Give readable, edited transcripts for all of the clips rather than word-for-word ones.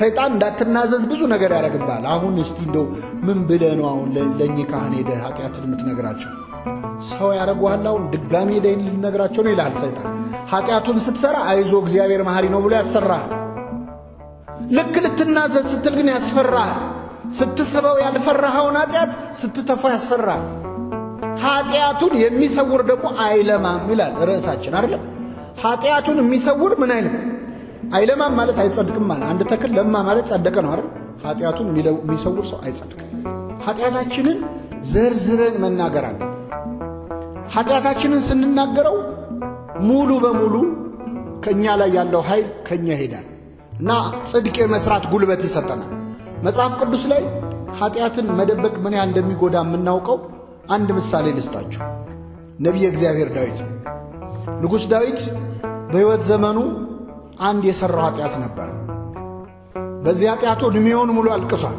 ሰይጣን እንዳትናዘዝ ብዙ ነገር ያደርግባል። አሁን እስቲ እንደው ምን ብለህ ነው አሁን ለእኚህ ካህን ሄደህ ኃጢአትን የምትነግራቸው? ሰው ያደርጉሃል። አሁን ድጋሚ ሄደህ ልነግራቸው ነው ይልሃል ሰይጣን። ኃጢአቱን ስትሰራ አይዞ እግዚአብሔር መሐሪ ነው ብሎ ያሰራሃል። ልክ ልትናዘዝ ስትል ግን ያስፈራሃል። ስትስበው ያልፈራኸውን ኃጢአት ስትተፋው ያስፈራሃል። ኃጢአቱን የሚሰውር ደግሞ አይለማም ይላል ርዕሳችን አይደል? ኃጢአቱን የሚሰውር ምን አይልም አይለማም ማለት አይጸድቅም ማለት። አንድ ተክል ለማ ማለት ጸደቀ ነው አይደል? ኃጢአቱን የሚሰውር ሰው አይጸድቅም። ኃጢአታችንን ዘርዝረን መናገር አለ። ኃጢአታችንን ስንናገረው ሙሉ በሙሉ ከኛ ላይ ያለው ኃይል ከኛ ይሄዳል እና ጽድቅ የመስራት ጉልበት ይሰጠናል። መጽሐፍ ቅዱስ ላይ ኃጢአትን መደበቅ ምን ያህል እንደሚጎዳ የምናውቀው አንድ ምሳሌ ልስጣችሁ። ነቢየ እግዚአብሔር ዳዊት ንጉሥ ዳዊት በሕይወት ዘመኑ አንድ የሰራው ኃጢአት ነበር። በዚህ ኃጢአቱ እድሜውን ሙሉ አልቅሷል።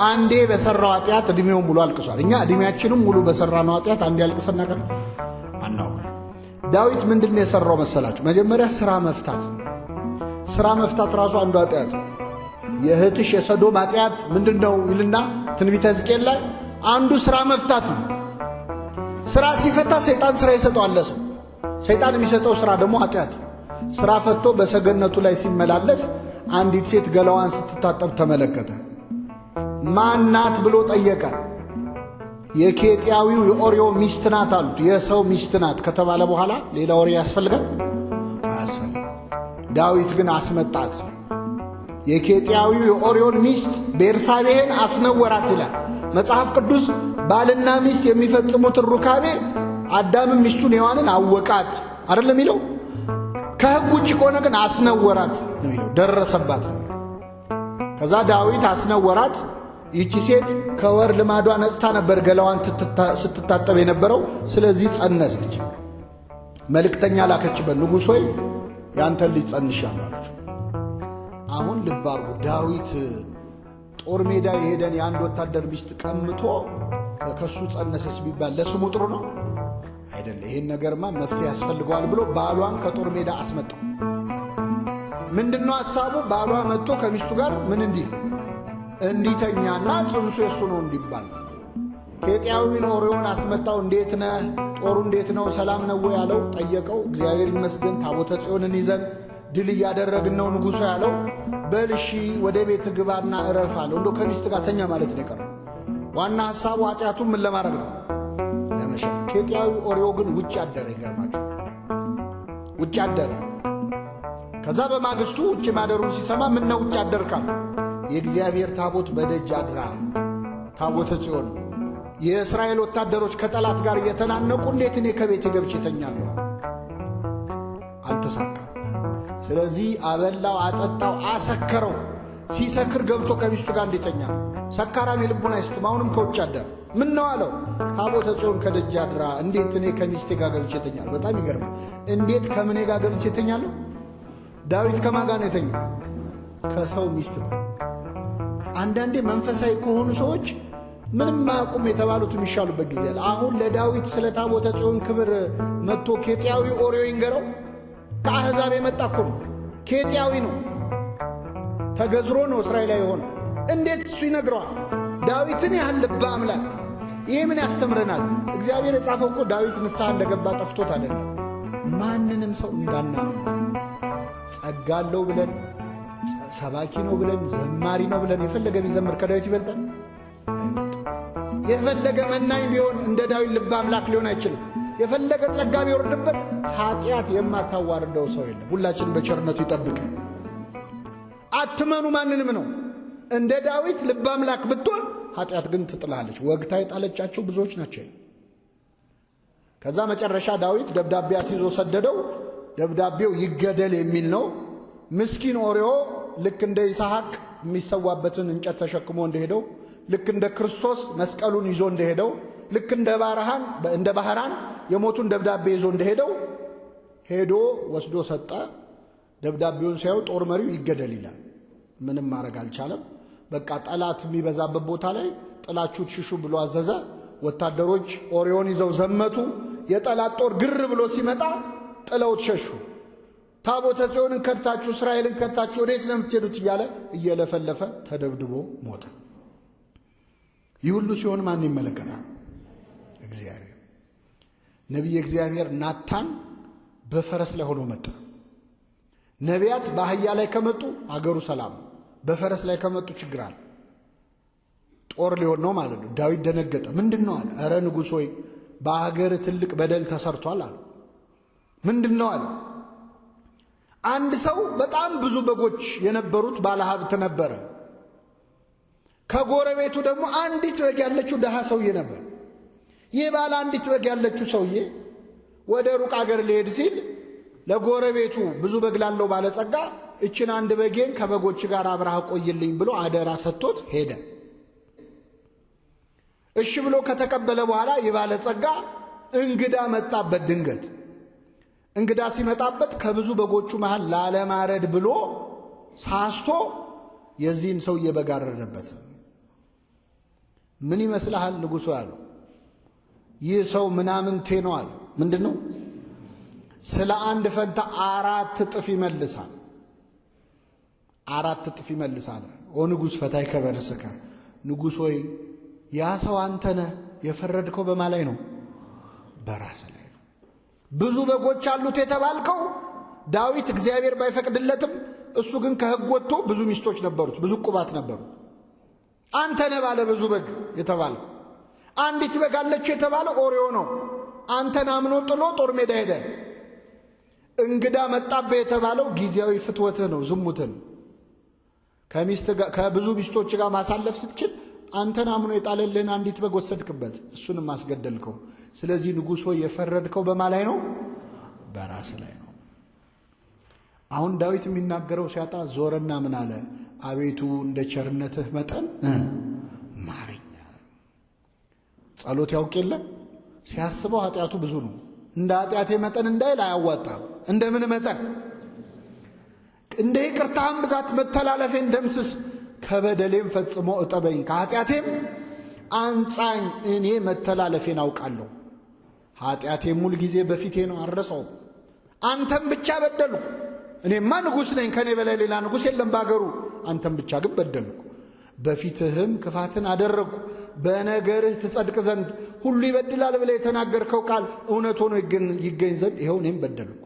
አንዴ በሰራው ኃጢአት እድሜውን ሙሉ አልቅሷል። እኛ እድሜያችንም ሙሉ በሰራነው ኃጢአት አንዴ አልቅሰን ነገር አናውቅ። ዳዊት ምንድነው የሰራው መሰላችሁ? መጀመሪያ ስራ መፍታት። ስራ መፍታት ራሱ አንዱ ኃጢአት። የእህትሽ የሰዶም ኃጢአት ምንድነው ይልና ትንቢተ ሕዝቅኤል ላይ አንዱ ስራ መፍታት ነው። ስራ ሲፈታ ሰይጣን ስራ ይሰጠዋል ለሰው። ሰይጣን የሚሰጠው ስራ ደግሞ ኃጢአት። ስራ ፈቶ በሰገነቱ ላይ ሲመላለስ አንዲት ሴት ገላዋን ስትታጠብ ተመለከተ። ማናት ብሎ ጠየቀ። የኬጢያዊው የኦርዮ ሚስት ናት አሉት። የሰው ሚስት ናት ከተባለ በኋላ ሌላ ወሬ ያስፈልጋል? አያስፈልግም። ዳዊት ግን አስመጣት። የኬጢያዊው የኦርዮን ሚስት ቤርሳቤህን አስነወራት ይላል መጽሐፍ ቅዱስ። ባልና ሚስት የሚፈጽሙትን ሩካቤ አዳምም ሚስቱን ሔዋንን አወቃት አይደለም የሚለው። ከሕግ ውጭ ከሆነ ግን አስነወራት ነው የሚለው። ደረሰባት ነው። ከዛ ዳዊት አስነወራት። ይቺ ሴት ከወር ልማዷ ነጽታ ነበር ገላዋን ስትታጠብ የነበረው። ስለዚህ ጸነሰች። መልእክተኛ ላከችበት። ንጉሥ ሆይ ያንተን ልጅ ጸንሻለሁ አለችው። አሁን ልብ አድርጉ። ዳዊት ጦር ሜዳ የሄደን የአንድ ወታደር ሚስት ቀምቶ ከሱ ጸነሰች ቢባል ለስሙ ጥሩ ነው አይደለ? ይሄን ነገርማ መፍትሄ ያስፈልገዋል ብሎ ባሏን ከጦር ሜዳ አስመጣው። ምንድነው ሐሳቡ? ባሏ መጥቶ ከሚስቱ ጋር ምን እንዲተኛና ጽንሱ የሱ ነው እንዲባል። ኬጢያዊውን ኦርዮን አስመጣው። እንዴት ነህ? ጦሩ እንዴት ነው? ሰላም ነው ያለው። ጠየቀው። እግዚአብሔር ይመስገን ታቦተ ጽዮንን ይዘን ድል እያደረግን ነው ንጉሡ ያለው። በልሺ ወደ ቤት ግባና እረፍ አለው። እንደው ከሚስት ጋር ተኛ ማለት ነው የቀረው። ዋና ሐሳቡ ኃጢአቱን ምን ለማድረግ ነው? ለመሸፍ። ኬጢያዊ ኦርዮ ግን ውጭ አደረ። ይገርማችሁ፣ ውጭ አደረ። ከዛ በማግስቱ ውጭ ማደሩን ሲሰማ ምን ነው ውጭ አደርካ? የእግዚአብሔር ታቦት በደጅ አድራ። ታቦተ ጽዮን የእስራኤል ወታደሮች ከጠላት ጋር እየተናነቁ እንዴት እኔ ከቤት ገብቼ ተኛለሁ? አልተሳካም። ስለዚህ አበላው፣ አጠጣው፣ አሰከረው። ሲሰክር ገብቶ ከሚስቱ ጋር እንዲተኛ። ሰካራም የልቡን አይስትም። አሁንም ከውጭ አደረ። ምን ነው አለው? ታቦተ ጽዮን ከደጅ አድራ። እንዴት እኔ ከሚስቴ ጋር ገብቼ ተኛለሁ? በጣም ይገርማል። እንዴት ከምኔ ጋር ገብቼ ተኛለሁ? ዳዊት ከማን ጋር ነው የተኛው? ከሰው ሚስት ጋር። አንዳንዴ መንፈሳዊ ከሆኑ ሰዎች ምንም ማያውቁም የተባሉት የሚሻሉበት ጊዜ አለ። አሁን ለዳዊት ስለ ታቦተ ጽዮን ክብር መጥቶ ኬጢያዊ ኦርዮ ይንገረው? ከአሕዛብ የመጣ እኮ ነው። ኬጢያዊ ነው። ተገዝሮ ነው እስራኤላዊ ሆነ። እንዴት እሱ ይነግረዋል? ዳዊትን ያህል ልበ አምላክ። ይህ ምን ያስተምረናል? እግዚአብሔር የጻፈው እኮ ዳዊት ንስሐ እንደገባ ጠፍቶት አይደለም። ማንንም ሰው እንዳናምን ጸጋለው ብለን ሰባኪ ነው ብለን ዘማሪ ነው ብለን የፈለገ ቢዘምር ከዳዊት ይበልጣል? የፈለገ መናኝ ቢሆን እንደ ዳዊት ልበ አምላክ ሊሆን አይችልም። የፈለገ ጸጋ ቢወርድበት ኃጢአት የማታዋርደው ሰው የለም። ሁላችንም በቸርነቱ ይጠብቅ። አትመኑ ማንንም ነው። እንደ ዳዊት ልበ አምላክ ብትሆን ኃጢአት ግን ትጥላለች። ወግታ የጣለቻቸው ብዙዎች ናቸው። ከዛ መጨረሻ ዳዊት ደብዳቤ አስይዞ ሰደደው። ደብዳቤው ይገደል የሚል ነው። ምስኪን ኦርዮ ልክ እንደ ይስሐቅ የሚሰዋበትን እንጨት ተሸክሞ እንደሄደው፣ ልክ እንደ ክርስቶስ መስቀሉን ይዞ እንደሄደው፣ ልክ እንደ ባህራን የሞቱን ደብዳቤ ይዞ እንደሄደው ሄዶ ወስዶ ሰጠ። ደብዳቤውን ሲያዩ ጦር መሪው ይገደል ይላል። ምንም ማድረግ አልቻለም። በቃ ጠላት የሚበዛበት ቦታ ላይ ጥላችሁ ትሽሹ ብሎ አዘዘ። ወታደሮች ኦርዮን ይዘው ዘመቱ። የጠላት ጦር ግር ብሎ ሲመጣ ጥለውት ሸሹ። ታቦተ ጽዮንን ከድታችሁ እስራኤልን ከድታችሁ ወዴት ነው የምትሄዱት እያለ እየለፈለፈ ተደብድቦ ሞተ። ይህ ሁሉ ሲሆን ማን ይመለከታል? እግዚአብሔር። ነቢየ እግዚአብሔር ናታን በፈረስ ላይ ሆኖ መጣ። ነቢያት በአህያ ላይ ከመጡ አገሩ ሰላም፣ በፈረስ ላይ ከመጡ ችግር አለ። ጦር ሊሆን ነው ማለት ነው። ዳዊት ደነገጠ። ምንድነው አለ። ኧረ ንጉሥ ሆይ በአገር ትልቅ በደል ተሰርቷል አለ። ምንድነው አለ። አንድ ሰው በጣም ብዙ በጎች የነበሩት ባለሀብት ነበረ። ከጎረቤቱ ደግሞ አንዲት በግ ያለችው ደሃ ሰውዬ ነበር። ይህ ባለ አንዲት በግ ያለችው ሰውዬ ወደ ሩቅ አገር ሊሄድ ሲል ለጎረቤቱ ብዙ በግ ላለው ባለጸጋ እችን አንድ በጌን ከበጎች ጋር አብረህ ቆይልኝ ብሎ አደራ ሰጥቶት ሄደ። እሺ ብሎ ከተቀበለ በኋላ የባለጸጋ እንግዳ መጣበት። ድንገት እንግዳ ሲመጣበት ከብዙ በጎቹ መሃል ላለማረድ ብሎ ሳስቶ የዚህን ሰውዬ በግ አረደበት። ምን ይመስልሃል ንጉሡ ያለው? ይህ ሰው ምናምንቴ ነው አለ። ምንድነው? ስለ አንድ ፈንታ 4 እጥፍ ይመልሳል። 4 እጥፍ ይመልሳል። ኦ ንጉሥ ፈታይ ከበርስከ፣ ንጉሥ ሆይ ያ ሰው አንተ ነህ። የፈረድከው በማ ላይ ነው? በራስ ላይ ነው። ብዙ በጎች አሉት የተባልከው ዳዊት እግዚአብሔር ባይፈቅድለትም እሱ ግን ከሕግ ወጥቶ ብዙ ሚስቶች ነበሩት፣ ብዙ ቁባት ነበሩት። አንተ ነህ ባለ ብዙ በግ የተባልከው። አንዲት በግ አለችው የተባለው ኦሪዮ ነው። አንተን አምኖ ጥሎ ጦር ሜዳ ሄደ። እንግዳ መጣበህ የተባለው ጊዜያዊ ፍትወትህ ነው፣ ዝሙትህ ነው። ከብዙ ሚስቶች ጋር ማሳለፍ ስትችል አንተን አምኖ የጣለልህን አንዲት በግ ወሰድክበት፣ እሱንም አስገደልከው። ስለዚህ ንጉሥ ሆይ የፈረድከው በማ ላይ ነው? በራስ ላይ ነው። አሁን ዳዊት የሚናገረው ሲያጣ ዞረና ምን አለ? አቤቱ እንደ ቸርነትህ መጠን ማረኝ። ጸሎት ያውቅ የለ ሲያስበው ኃጢአቱ ብዙ ነው። እንደ ኃጢአቴ መጠን እንዳይል አያዋጣም። እንደምን መጠን? እንደ ይቅርታህም ብዛት መተላለፌን ደምስስ፣ ከበደሌም ፈጽሞ እጠበኝ፣ ከኃጢአቴም አንጻኝ። እኔ መተላለፌን አውቃለሁ፣ ኃጢአቴም ሁል ጊዜ በፊቴ ነው፣ አልረሳውም። አንተም ብቻ በደልኩ። እኔማ ንጉሥ ነኝ፣ ከኔ በላይ ሌላ ንጉሥ የለም ባገሩ። አንተም ብቻ ግን በደልኩ። በፊትህም ክፋትን አደረግኩ፣ በነገርህ ትጸድቅ ዘንድ። ሁሉ ይበድላል ብለህ የተናገርከው ቃል እውነት ሆኖ ይገኝ ዘንድ ይኸው እኔም በደልኩ።